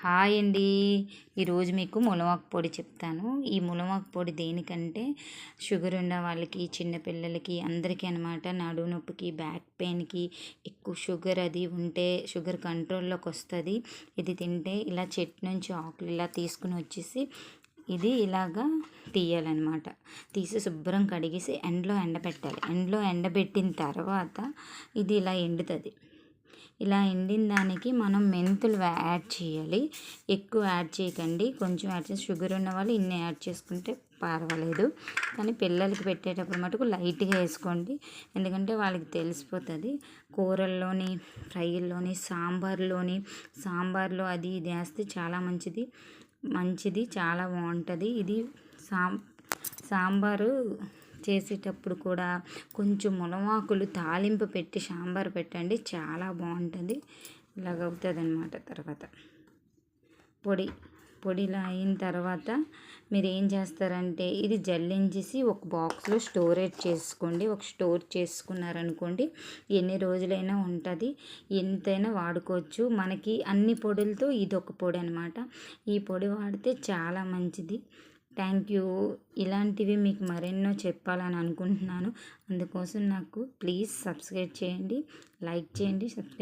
Hi అండి. ఈరోజు మీకు మునగాకు పొడి చెప్తాను. ఈ మునగాకు పొడి దేనికంటే షుగర్ ఉన్న వాళ్ళకి, చిన్నపిల్లలకి అందరికీ అనమాట. నడుము నొప్పికి, బ్యాక్ పెయిన్కి, ఎక్కువ షుగర్ అది ఉంటే షుగర్ కంట్రోల్లోకి వస్తుంది. ఇది తింటే ఇలా చెట్టు నుంచి ఆకులు ఇలా తీసుకుని వచ్చేసి ఇది ఇలాగా తీయాలన్నమాట. తీసి శుభ్రం కడిగేసి ఎండలో ఎండబెట్టాలి. ఎండలో ఎండబెట్టిన తర్వాత ఇది ఇలా ఎండుతుంది. ఇలా ఎండిన దానికి మనం మెంతులు యాడ్ చేయాలి. ఎక్కువ యాడ్ చేయకండి, కొంచెం యాడ్ చేసి షుగర్ ఉన్న వాళ్ళు ఇన్ని యాడ్ చేసుకుంటే పర్వాలేదు. కానీ పిల్లలకి పెట్టేటప్పుడు మటుకు లైట్గా వేసుకోండి, ఎందుకంటే వాళ్ళకి తెలిసిపోతుంది. కూరల్లోని, ఫ్రైల్లోని, సాంబార్లో అది ఇది వేస్తే చాలా మంచిది, చాలా బాగుంటుంది. ఇది సాంబారు చేసేటప్పుడు కూడా కొంచెం మునగాకులు తాలింపు పెట్టి సాంబార్ పెట్టండి, చాలా బాగుంటుంది. ఇలాగ అవుతుంది అన్నమాట. తర్వాత పొడిలా అయిన తర్వాత మీరు ఏం చేస్తారంటే ఇది జల్లించేసి ఒక బాక్స్లో చేసుకోండి. స్టోర్ చేసుకున్నారనుకోండి, ఎన్ని రోజులైనా ఉంటుంది, ఎంతైనా వాడుకోవచ్చు. మనకి అన్ని పొడులతో ఇది ఒక పొడి అనమాట. ఈ పొడి వాడితే చాలా మంచిది. Thank you. ఇలాంటివి మీకు మరెన్నో చెప్పాలని అనుకుంటున్నాను. అందుకోసం నాకు ప్లీజ్ సబ్స్క్రైబ్ చేయండి, లైక్ చేయండి, సబ్స్క్రైబ్